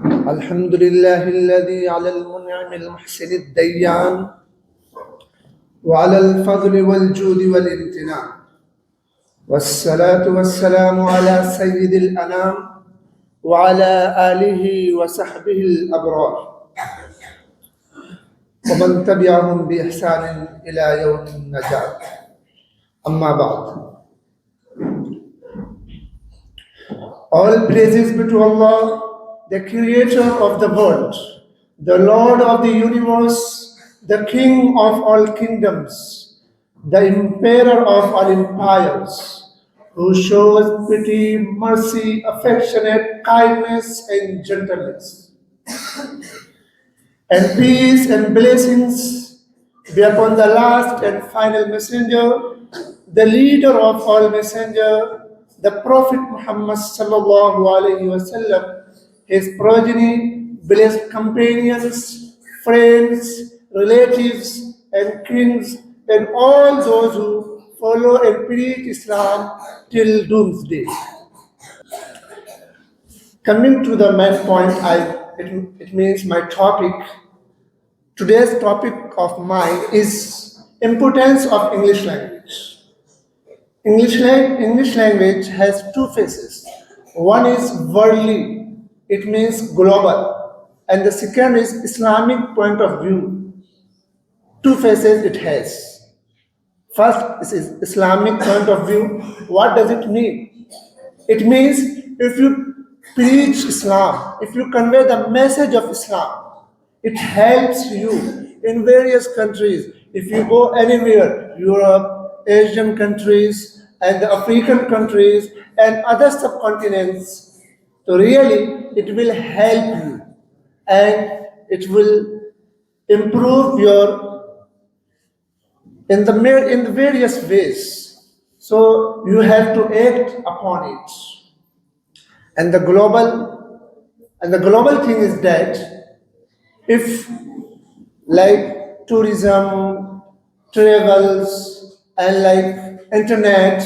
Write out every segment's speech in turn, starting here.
الحمد لله الذي على المنعم المحسن الديان وعلى الفضل والجود والامتنان، والصلاة والسلام على سيد الأنام وعلى آله وصحبه الأبرار ومن تبعهم بإحسان إلى يوم النجاة. أما بعد. All praises be to Allah, the creator of the world, the Lord of the universe, the King of all kingdoms, the Emperor of all empires, who shows pity, mercy, affectionate kindness, and gentleness. And peace and blessings be upon the last and final messenger, the leader of all messenger, the Prophet Muhammad sallallahu alaihi wasallam, his progeny, blessed companions, friends, relatives, and kings, and all those who follow and preach Islam till doomsday. Coming to the main point, it means my topic. Today's topic of mine is importance of English language. English language has two faces. One is worldly, it means global, and the second is Islamic point of view. Two faces it has. First is Islamic point of view. What does it mean? It means if you preach Islam, if you convey the message of Islam, it helps you in various countries. If you go anywhere, Europe, Asian countries, and the African countries, and other subcontinents, so really it will help you and it will improve your in the various ways. So you have to act upon it. And the global thing is that if like tourism, travels, and like internet,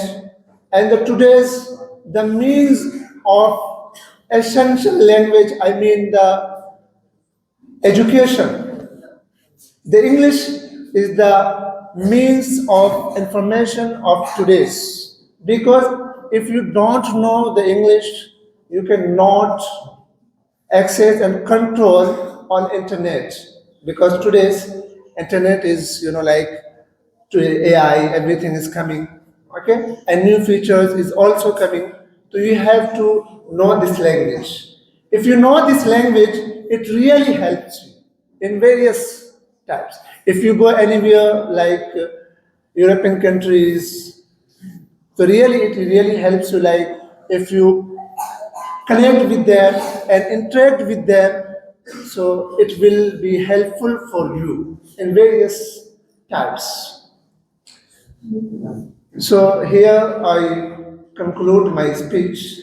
and the means of essential language, I mean the education. The English is the means of information of today's, because if you don't know the English, you cannot access and control on internet, because today's internet is like to AI, everything is coming, okay, and new features is also coming. So you have to know this language. If you know this language, it really helps you in various types. If you go anywhere like European countries, so really it really helps you, like if you connect with them and interact with them, so it will be helpful for you in various types. So here I conclude my speech,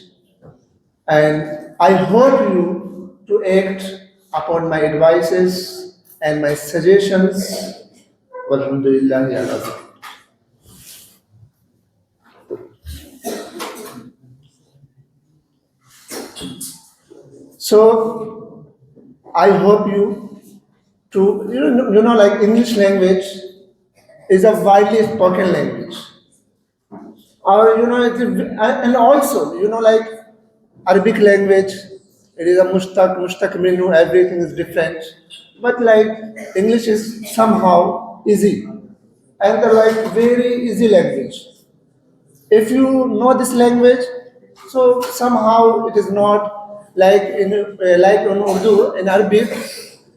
and I hope you to act upon my advices and my suggestions. Walhamdulillah ya Rabbi. So I hope you to like English language is a widely spoken language. Or and also like Arabic language, it is a mushtaq minu, everything is different. But like English is somehow easy, and the like very easy language. If you know this language, so somehow it is not like like in Urdu, in Arabic,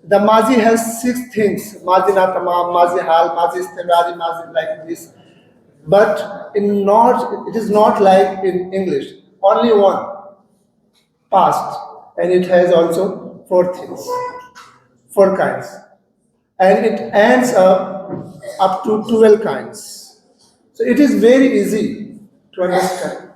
the mazi has 6 things: mazi na tamam, mazi hal, mazi istimrari, mazi like this. But it is not like in English. Only one, past, and it has also 4 things, 4 kinds, and it ends up to 12 kinds. So it is very easy to understand.